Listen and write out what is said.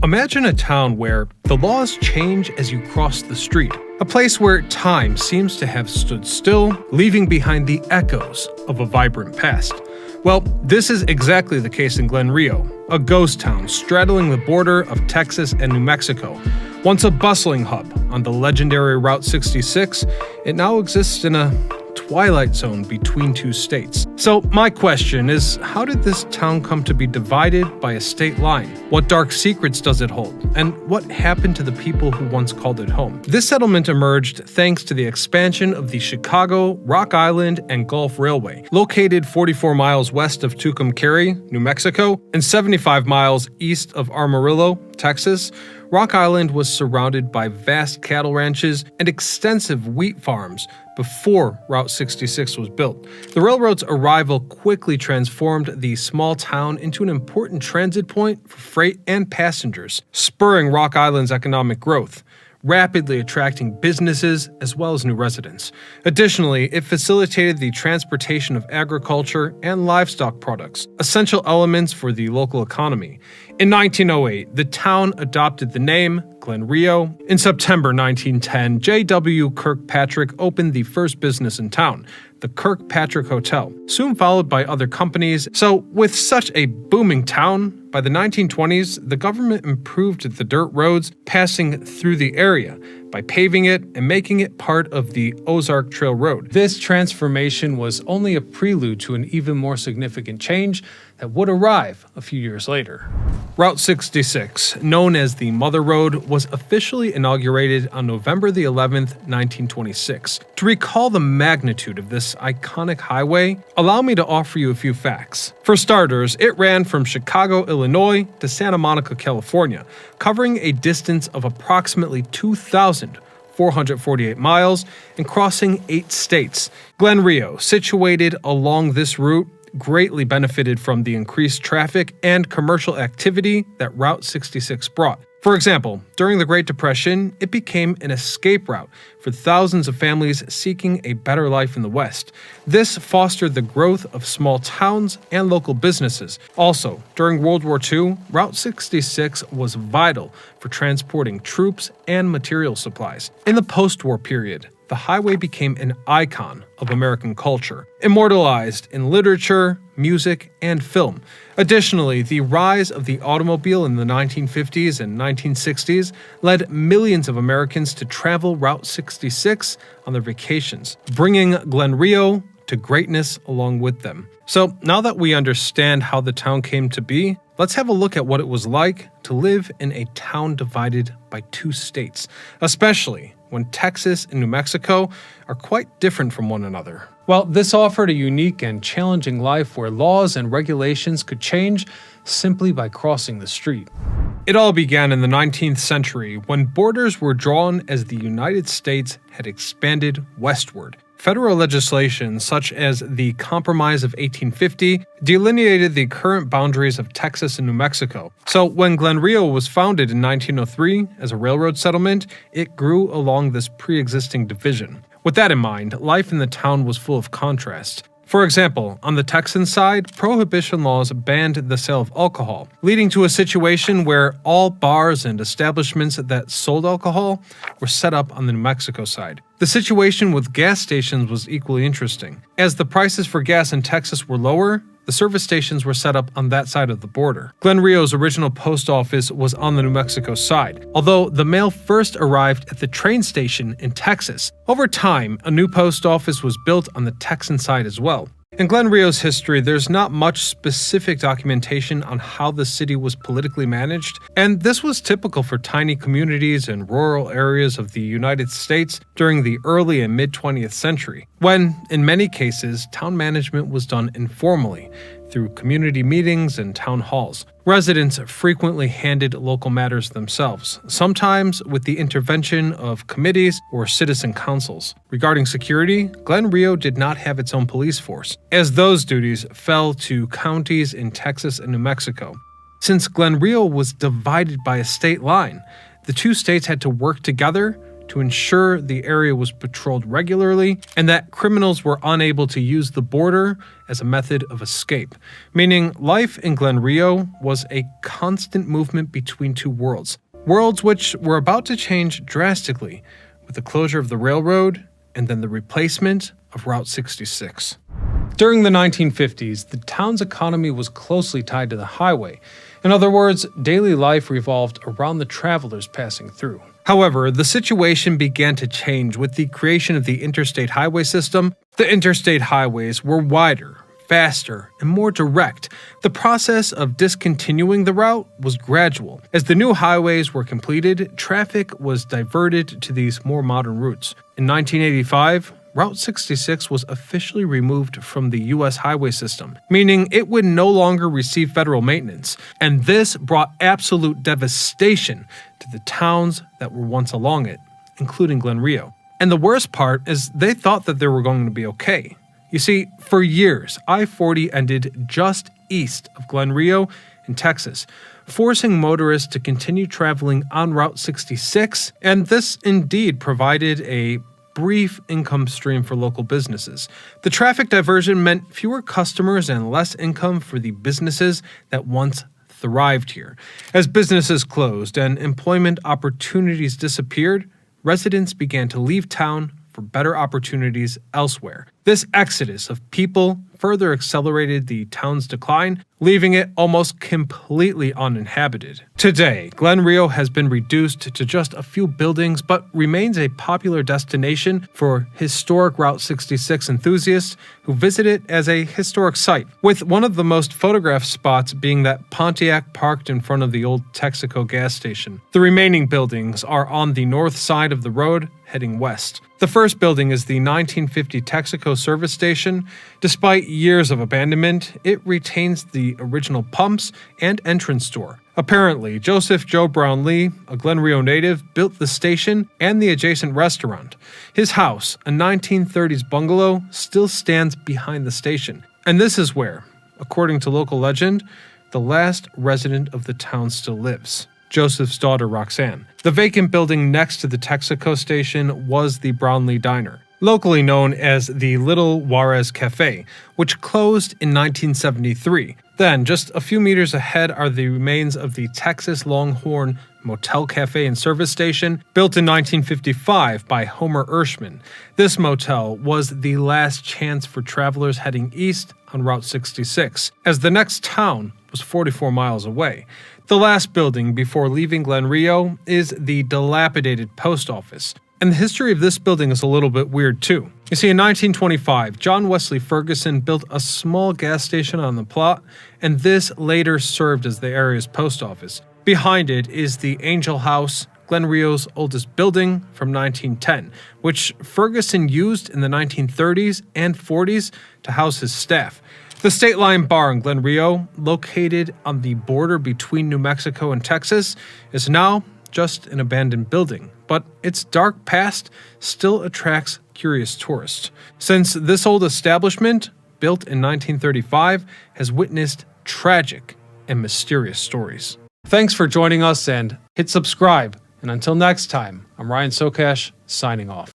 Imagine a town where the laws change as you cross the street. A place where time seems to have stood still, leaving behind the echoes of a vibrant past. Well, this is exactly the case in Glenrio, a ghost town straddling the border of Texas and New Mexico. Once a bustling hub on the legendary Route 66, it now exists in a twilight zone between two states. So my question is, how did this town come to be divided by a state line? What dark secrets does it hold? And what happened to the people who once called it home? This settlement emerged thanks to the expansion of the Chicago, Rock Island, and Gulf Railway. Located 44 miles west of Tucumcari, New Mexico, and 75 miles east of Amarillo, Texas, Rock Island was surrounded by vast cattle ranches and extensive wheat farms before Route 66 was built. The railroad's arrival quickly transformed the small town into an important transit point for freight and passengers, spurring Rock Island's economic growth, rapidly attracting businesses as well as new residents. Additionally, it facilitated the transportation of agriculture and livestock products, essential elements for the local economy. In 1908, the town adopted the name Glenrio. In September 1910, J.W. Kirkpatrick opened the first business in town, the Kirkpatrick Hotel, soon followed by other companies. So, with such a booming town, by the 1920s, the government improved the dirt roads passing through the area by paving it and making it part of the Ozark Trail Road. This transformation was only a prelude to an even more significant change that would arrive a few years later. Route 66, known as the Mother Road, was officially inaugurated on November the 11th, 1926. To recall the magnitude of this iconic highway, allow me to offer you a few facts. For starters, it ran from Chicago, Illinois to Santa Monica, California, covering a distance of approximately 2,448 miles and crossing 8 states. Glenrio, situated along this route, greatly benefited from the increased traffic and commercial activity that Route 66 brought. For example, during the Great Depression, it became an escape route for thousands of families seeking a better life in the West. This fostered the growth of small towns and local businesses. Also, during World War II, Route 66 was vital for transporting troops and material supplies. In the post-war period, the highway became an icon of American culture, immortalized in literature, music, and film. Additionally, the rise of the automobile in the 1950s and 1960s led millions of Americans to travel Route 66 on their vacations, bringing Glenrio to greatness along with them. So now that we understand how the town came to be, let's have a look at what it was like to live in a town divided by two states, especially when Texas and New Mexico are quite different from one another. Well, this offered a unique and challenging life where laws and regulations could change simply by crossing the street. It all began in the 19th century when borders were drawn as the United States had expanded westward. Federal legislation, such as the Compromise of 1850, delineated the current boundaries of Texas and New Mexico. So when Glenrio was founded in 1903 as a railroad settlement, it grew along this pre-existing division. With that in mind, life in the town was full of contrast. For example, on the Texan side, prohibition laws banned the sale of alcohol, leading to a situation where all bars and establishments that sold alcohol were set up on the New Mexico side. The situation with gas stations was equally interesting. As the prices for gas in Texas were lower, the service stations were set up on that side of the border. Glenrio's original post office was on the New Mexico side, although the mail first arrived at the train station in Texas. Over time, a new post office was built on the Texan side as well. In Glenrio's history, there's not much specific documentation on how the city was politically managed, and this was typical for tiny communities in rural areas of the United States during the early and mid-20th century, when, in many cases, town management was done informally, through community meetings and town halls. Residents frequently handled local matters themselves, sometimes with the intervention of committees or citizen councils. Regarding security, Glenrio did not have its own police force, as those duties fell to counties in Texas and New Mexico. Since Glenrio was divided by a state line, the two states had to work together to ensure the area was patrolled regularly and that criminals were unable to use the border as a method of escape, meaning life in Glenrio was a constant movement between two worlds which were about to change drastically with the closure of the railroad and then the replacement of Route 66. During the 1950s, the town's economy was closely tied to the highway. In other words, daily life revolved around the travelers passing through. However, the situation began to change with the creation of the interstate highway system. The interstate highways were wider, faster, and more direct. The process of discontinuing the route was gradual. As the new highways were completed, traffic was diverted to these more modern routes. In 1985, Route 66 was officially removed from the U.S. highway system, meaning it would no longer receive federal maintenance, and this brought absolute devastation to the towns that were once along it, including Glenrio. And the worst part is they thought that they were going to be okay. You see, for years, I-40 ended just east of Glenrio in Texas, forcing motorists to continue traveling on Route 66, and this indeed provided a brief income stream for local businesses. The traffic diversion meant fewer customers and less income for the businesses that once thrived here. As businesses closed and employment opportunities disappeared, residents began to leave town for better opportunities elsewhere. This exodus of people further accelerated the town's decline, leaving it almost completely uninhabited. Today, Glenrio has been reduced to just a few buildings, but remains a popular destination for historic Route 66 enthusiasts who visit it as a historic site, with one of the most photographed spots being that Pontiac parked in front of the old Texaco gas station. The remaining buildings are on the north side of the road, heading west. The first building is the 1950 Texaco service station. Despite years of abandonment, it retains the original pumps and entrance door. Apparently, Joseph Joe Brownlee, a Glenrio native, built the station and the adjacent restaurant. His house, a 1930s bungalow, still stands behind the station. And this is where, according to local legend, the last resident of the town still lives. Joseph's daughter, Roxanne. The vacant building next to the Texaco station was the Brownlee Diner, locally known as the Little Juarez Cafe, which closed in 1973. Then, just a few meters ahead are the remains of the Texas Longhorn Motel Cafe and Service Station, built in 1955 by Homer Ershman. This motel was the last chance for travelers heading east on Route 66, as the next town was 44 miles away. The last building before leaving Glenrio is the dilapidated post office. And the history of this building is a little bit weird too. You see, in 1925, John Wesley Ferguson built a small gas station on the plot, and this later served as the area's post office. Behind it is the Angel House, Glenrio's oldest building from 1910, which Ferguson used in the 1930s and 40s to house his staff. The State Line Bar in Glenrio, located on the border between New Mexico and Texas, is now just an abandoned building, but its dark past still attracts curious tourists, since this old establishment, built in 1935, has witnessed tragic and mysterious stories. Thanks for joining us, and hit subscribe. And until next time, I'm Ryan Sokash, signing off.